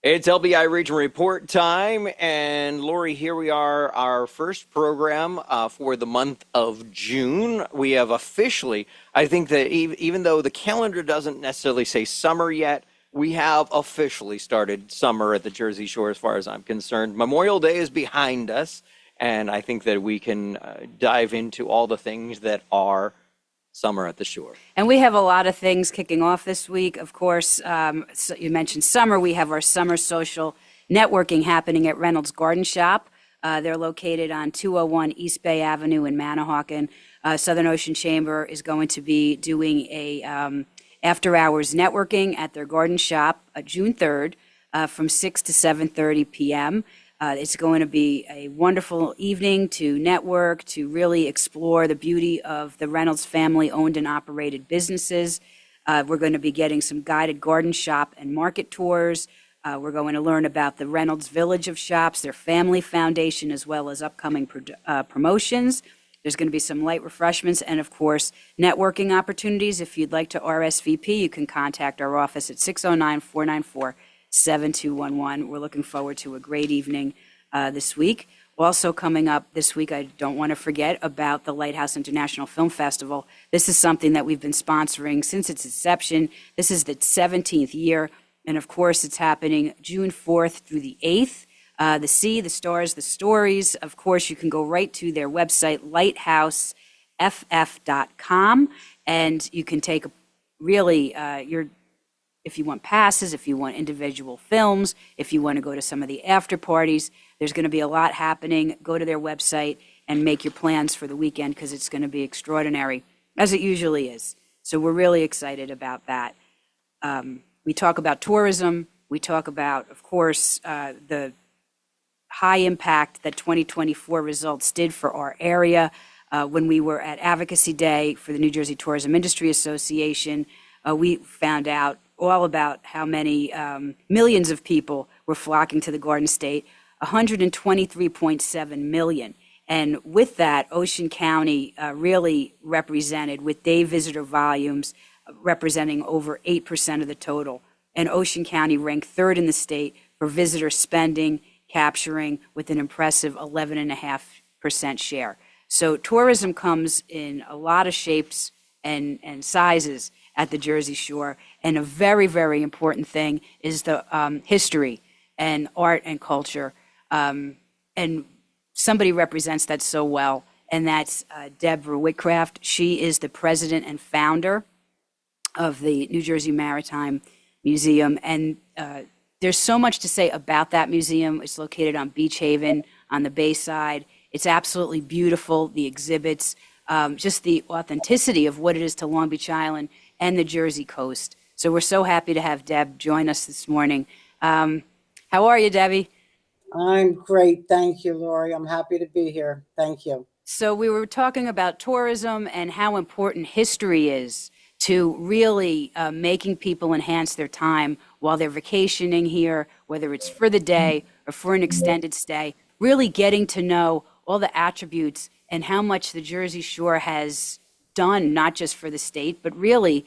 It's LBI Region Report time, and Lori, here we are, our first program for the month of June. We have officially, I think that even though the calendar doesn't necessarily say summer yet, we have officially started summer at the Jersey Shore as far as I'm concerned. Memorial Day is behind us, and I think that we can dive into all the things that are summer at the shore. And we have a lot of things kicking off this week. Of course, so you mentioned summer. We have our summer social networking happening at Reynolds Garden Shop. They're located on 201 East Bay Avenue in Manahawkin. Southern Ocean Chamber is going to be doing a after-hours networking at their garden shop June 3rd from 6 to 7:30 p.m. It's going to be a wonderful evening to network, to really explore the beauty of the Reynolds family owned and operated businesses. We're going to be getting some guided garden shop and market tours. We're going to learn about the Reynolds Village of Shops, their family foundation, as well as upcoming promotions. There's going to be some light refreshments and, of course, networking opportunities. If you'd like to RSVP, you can contact our office at 609-494-7211. We're looking forward to a great evening this week. Also coming up this week, I don't want to forget about the Lighthouse International Film Festival. This is something that we've been sponsoring since its inception. This is the 17th year, and of course it's happening June 4th through the 8th. The sea, the stars, the stories. Of course, you can go right to their website, lighthouseff.com, and you can take really if you want passes, if you want individual films, if you want to go to some of the after parties. There's going to be a lot happening. Go to their website and make your plans for the weekend because it's going to be extraordinary, as it usually is. So we're really excited about that. We talk about tourism. We talk about, of course, the high impact that 2024 results did for our area. When we were at Advocacy Day for the New Jersey Tourism Industry Association, we found out all about how many millions of people were flocking to the Garden State, 123.7 million. And with that, Ocean County really represented, with day visitor volumes representing over 8% of the total. And Ocean County ranked third in the state for visitor spending, capturing with an impressive 11.5% share. So tourism comes in a lot of shapes and sizes at the Jersey Shore. And a very, very important thing is the history and art and culture. And somebody represents that so well, and that's Deborah Whitcraft. She is the president and founder of the New Jersey Maritime Museum. And there's so much to say about that museum. It's located on Beach Haven on the Bayside. It's absolutely beautiful, the exhibits, just the authenticity of what it is to Long Beach Island and the Jersey coast. So we're so happy to have Deb join us this morning. How are you, Debbie? I'm great. Thank you, Lori. I'm happy to be here. Thank you. So we were talking about tourism and how important history is to really making people enhance their time while they're vacationing here, whether it's for the day or for an extended stay, really getting to know all the attributes and how much the Jersey Shore has done, not just for the state, but really,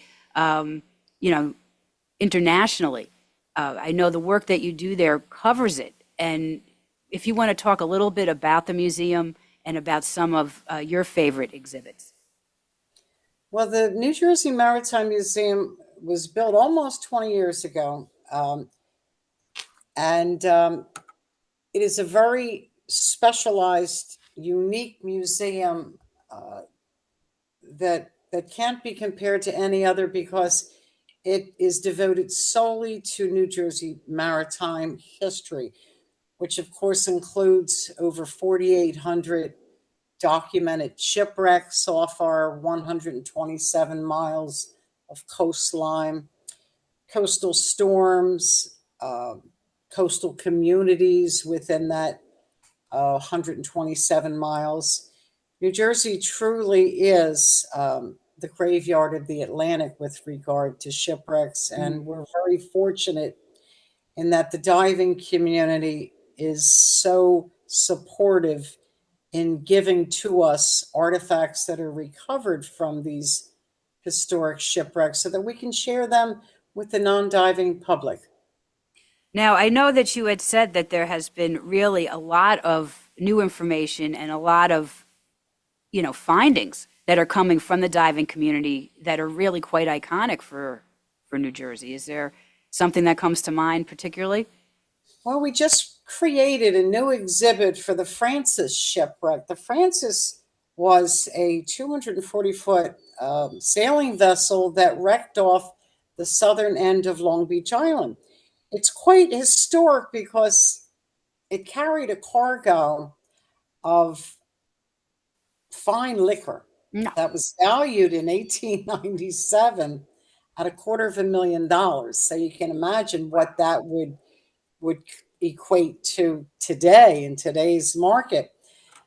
internationally. I know the work that you do there covers it. And if you want to talk a little bit about the museum and about some of your favorite exhibits. Well, the New Jersey Maritime Museum was built almost 20 years ago. And it is a very specialized, unique museum that can't be compared to any other because it is devoted solely to New Jersey maritime history, which of course includes over 4,800 documented shipwrecks off our 127 miles of coastline, coastal storms, coastal communities within that 127 miles. New Jersey truly is the graveyard of the Atlantic with regard to shipwrecks, and we're very fortunate in that the diving community is so supportive in giving to us artifacts that are recovered from these historic shipwrecks so that we can share them with the non-diving public. Now, I know that you had said that there has been really a lot of new information and a lot of, findings that are coming from the diving community that are really quite iconic for New Jersey. Is there something that comes to mind particularly? Well, we just created a new exhibit for the Francis shipwreck. The Francis was a 240-foot sailing vessel that wrecked off the southern end of Long Beach Island. It's quite historic because it carried a cargo of fine liquor No. that was valued in 1897 at $250,000. So you can imagine what that would equate to today in today's market.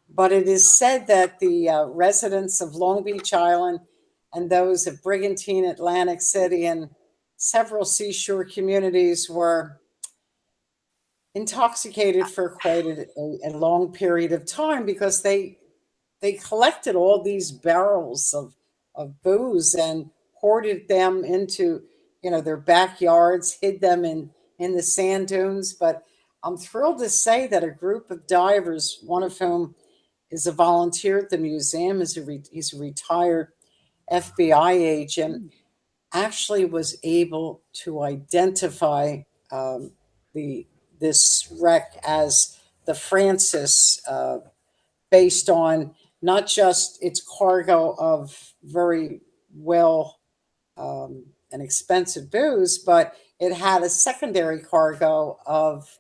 But it is said that the residents of Long Beach Island and those of Brigantine, Atlantic City, and several seashore communities were intoxicated for quite a long period of time because they collected all these barrels of booze and hoarded them into their backyards, hid them in the sand dunes. But I'm thrilled to say that a group of divers, one of whom is a volunteer at the museum, he's a retired FBI agent, actually was able to identify the this wreck as the Francis, based on not just its cargo of very well and expensive booze, but it had a secondary cargo of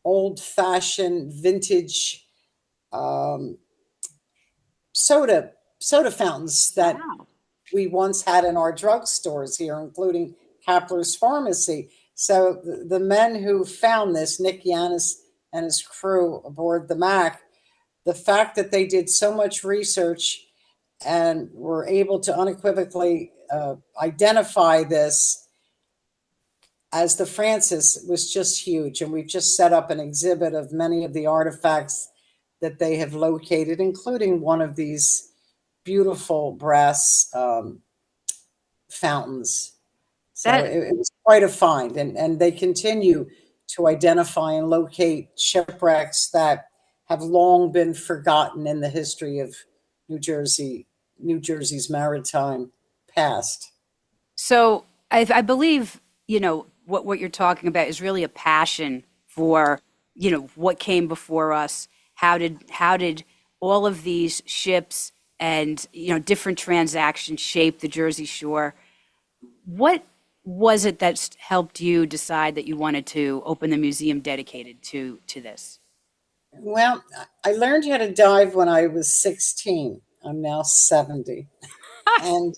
old-fashioned vintage um, soda fountains that Wow. we once had in our drugstores here, including Kapler's Pharmacy. So the men who found this, Nick Yanis and his crew aboard the Mac, the fact that they did so much research and were able to unequivocally identify this as the Francis was just huge. And we've just set up an exhibit of many of the artifacts that they have located, including one of these beautiful brass fountains. So That it was quite a find. And they continue to identify and locate shipwrecks that have long been forgotten in the history of New Jersey, New Jersey's maritime past. So I believe, what you're talking about is really a passion for, what came before us. How did all of these ships and, different transactions shape the Jersey Shore? What was it that helped you decide that you wanted to open the museum dedicated to this? Well, I learned how to dive when I was 16. I'm now 70. And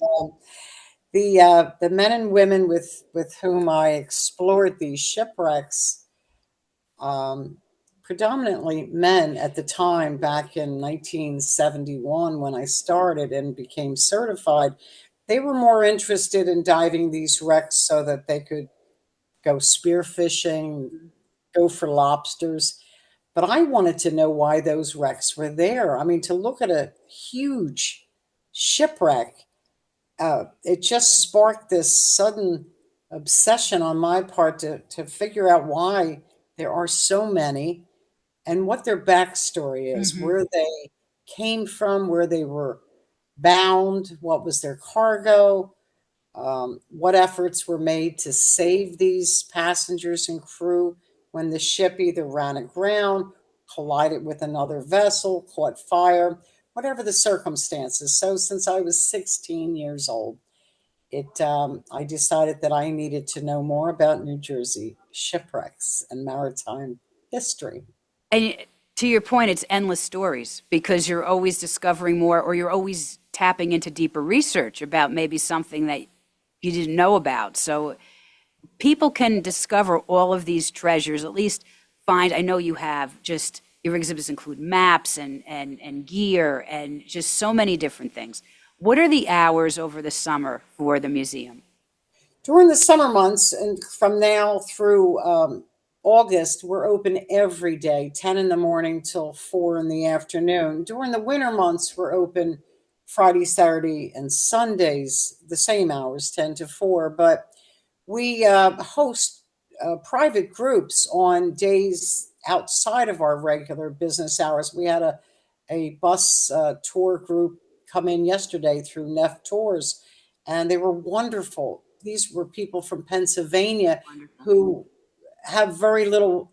the men and women with whom I explored these shipwrecks, um, predominantly men at the time, back in 1971 when I started and became certified, they were more interested in diving these wrecks so that they could go spearfishing, go for lobsters. But I wanted to know why those wrecks were there. I mean, to look at a huge shipwreck, it just sparked this sudden obsession on my part to figure out why there are so many and what their backstory is, Hmm. where they came from, where they were bound, what was their cargo, what efforts were made to save these passengers and crew when the ship either ran aground, collided with another vessel, caught fire, whatever the circumstances. So, since I was 16 years old, I decided that I needed to know more about New Jersey shipwrecks and maritime history. And to your point, it's endless stories because you're always discovering more, or you're always tapping into deeper research about maybe something that you didn't know about. So people can discover all of these treasures, at least find, I know you have just, your exhibits include maps and gear and just so many different things. What are the hours over the summer for the museum? During the summer months and from now through August, we're open every day, 10 in the morning till 4 in the afternoon. During the winter months, we're open Friday, Saturday, and Sundays, the same hours, 10 to 4. But we host private groups on days outside of our regular business hours. We had a bus tour group come in yesterday through Neff Tours, and they were wonderful. These were people from Pennsylvania Wonderful. who have very little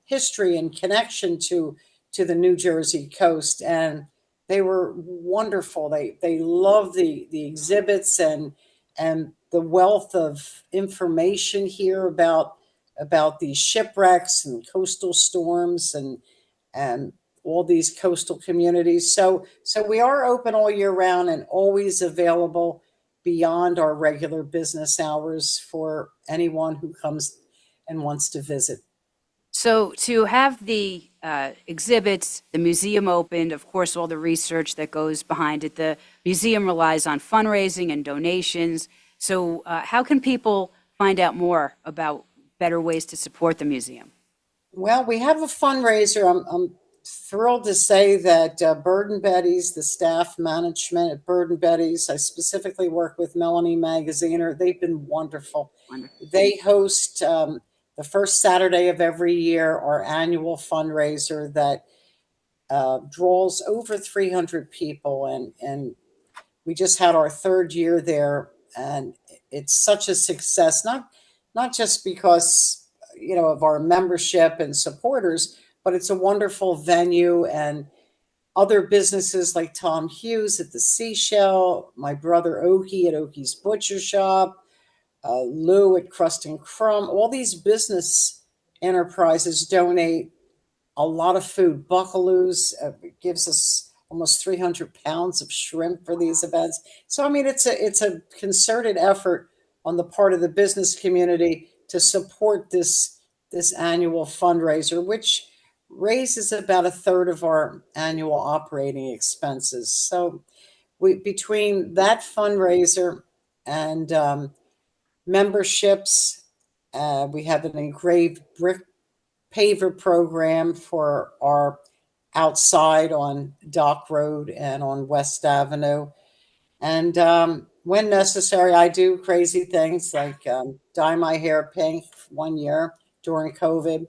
history and connection to the New Jersey coast, and they were wonderful. They loved the exhibits and the wealth of information here about these shipwrecks and coastal storms and all these coastal communities. So we are open all year round and always available beyond our regular business hours for anyone who comes and wants to visit. So to have the exhibits, the museum opened, of course, all the research that goes behind it, the museum relies on fundraising and donations. So how can people find out more about better ways to support the museum? Well, we have a fundraiser. I'm thrilled to say that Bird and Betty's, the staff management at Bird and Betty's, I specifically work with Melanie Magaziner. They've been wonderful. Wonderful. They host the first Saturday of every year our annual fundraiser that draws over 300 people, and we just had our third year there, and it's such a success. Not just because of our membership and supporters, but it's a wonderful venue, and other businesses like Tom Hughes at the Seashell, my brother Okie at Okie's Butcher Shop, Lou at Crust and Crumb, all these business enterprises donate a lot of food. Buckaloo's gives us almost 300 pounds of shrimp for these events. So, I mean, it's a concerted effort on the part of the business community to support this annual fundraiser, which raises about a third of our annual operating expenses. So between that fundraiser and memberships, we have an engraved brick paver program for our outside on Dock Road and on West Avenue. And when necessary, I do crazy things like dye my hair pink one year during COVID.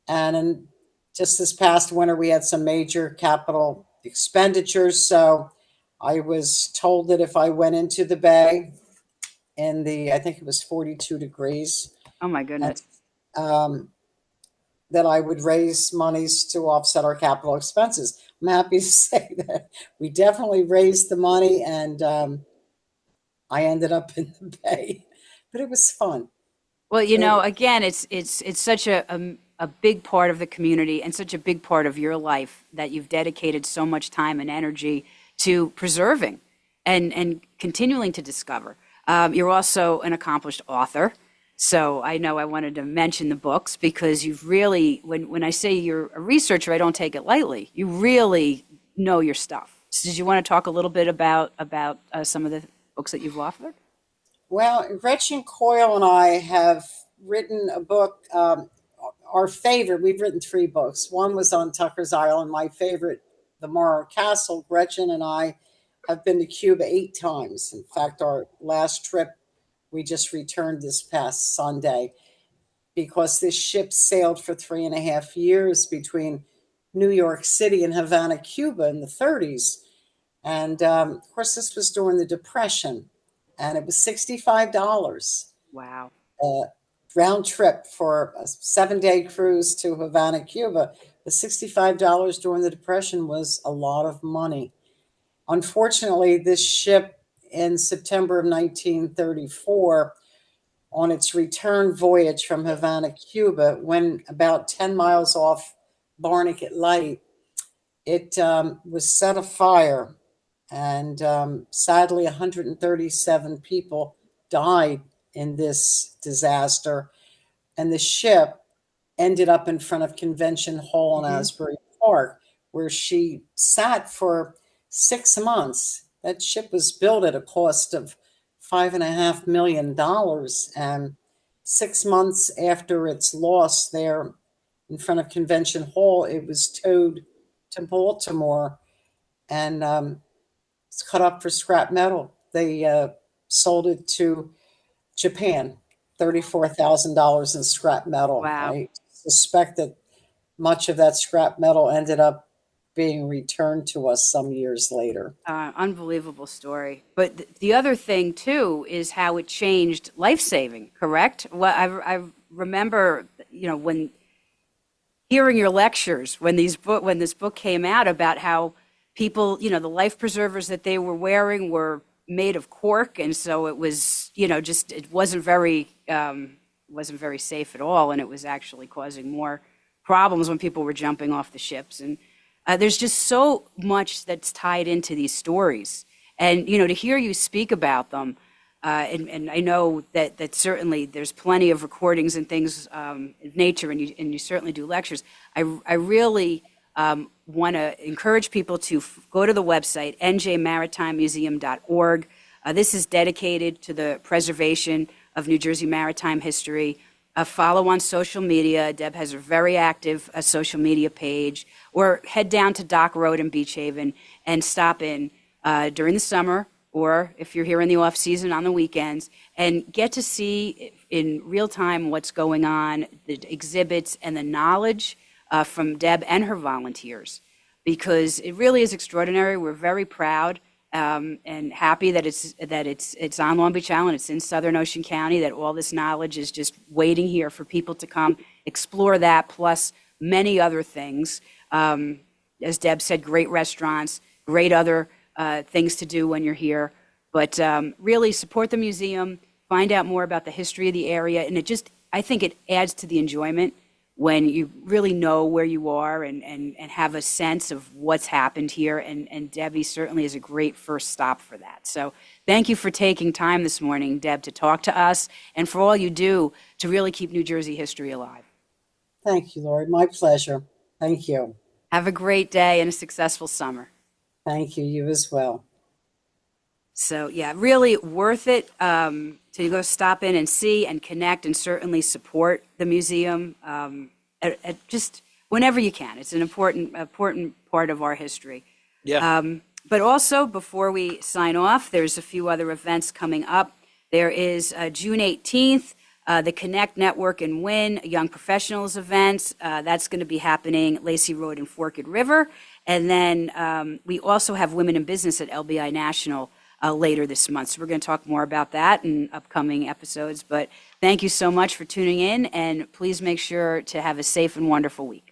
And just this past winter, we had some major capital expenditures. So I was told that if I went into the bay I think it was 42 degrees, Oh, my goodness. that I would raise monies to offset our capital expenses. I'm happy to say that we definitely raised the money, and I ended up in the bay, but it was fun. Well, again, it's such a big part of the community and such a big part of your life that you've dedicated so much time and energy to preserving and continuing to discover. You're also an accomplished author. So I know I wanted to mention the books because you've really, when I say you're a researcher, I don't take it lightly. You really know your stuff. So did you want to talk a little bit about some of the books that you've authored? Well, Gretchen Coyle and I have written a book, our favorite. We've written 3 books. One was on Tucker's Island, my favorite, The Morro Castle. Gretchen and I have been to Cuba 8 times. In fact, our last trip, we just returned this past Sunday because this ship sailed for 3.5 years between New York City and Havana, Cuba in the 30s. And of course, this was during the Depression, and it was $65 Wow. round trip for a 7-day cruise to Havana, Cuba. The $65 during the Depression was a lot of money. Unfortunately, this ship in September of 1934, on its return voyage from Havana, Cuba, when about 10 miles off Barnegat Light, it was set afire. And sadly, 137 people died in this disaster. And the ship ended up in front of Convention Hall in Asbury Park, where she sat for 6 months. That ship was built at a cost of $5.5 million. And 6 months after its loss there in front of Convention Hall, it was towed to Baltimore and it's cut up for scrap metal. They sold it to Japan. $34,000 in scrap metal. Wow. I suspect that much of that scrap metal ended up being returned to us some years later. Unbelievable story. But the other thing, too, is how it changed life-saving, correct? Well, I remember, when hearing your lectures, when this book came out, about how people, the life preservers that they were wearing were made of cork, and so it was, it wasn't very safe at all, and it was actually causing more problems when people were jumping off the ships. And there's just so much that's tied into these stories. And, to hear you speak about them, and I know that certainly there's plenty of recordings and things of nature, and you certainly do lectures. I really want to encourage people to go to the website, njmaritimemuseum.org. This is dedicated to the preservation of New Jersey maritime history. Follow on social media. Deb has a very active social media page. Or head down to Dock Road in Beach Haven and stop in during the summer, or if you're here in the off season on the weekends, and get to see in real time what's going on, the exhibits and the knowledge from Deb and her volunteers, because it really is extraordinary. We're very proud and happy that it's on Long Beach Island, it's in Southern Ocean County, that all this knowledge is just waiting here for people to come explore that, plus many other things. As Deb said, great restaurants, great other things to do when you're here. But really support the museum, find out more about the history of the area, and I think it adds to the enjoyment when you really know where you are and have a sense of what's happened here. And Debbie certainly is a great first stop for that. So thank you for taking time this morning, Deb, to talk to us, and for all you do to really keep New Jersey history alive. Thank you, Lori. My pleasure. Thank you. Have a great day and a successful summer. Thank you. You as well. So, yeah, really worth it to go stop in and see and connect, and certainly support the museum just whenever you can. It's an important part of our history. Yeah. But also, before we sign off, there's a few other events coming up. There is June 18th, the Connect Network and Win Young Professionals events. That's going to be happening at Lacey Road and Forked River. And then we also have Women in Business at LBI National later this month. So we're going to talk more about that in upcoming episodes. But thank you so much for tuning in, and please make sure to have a safe and wonderful week.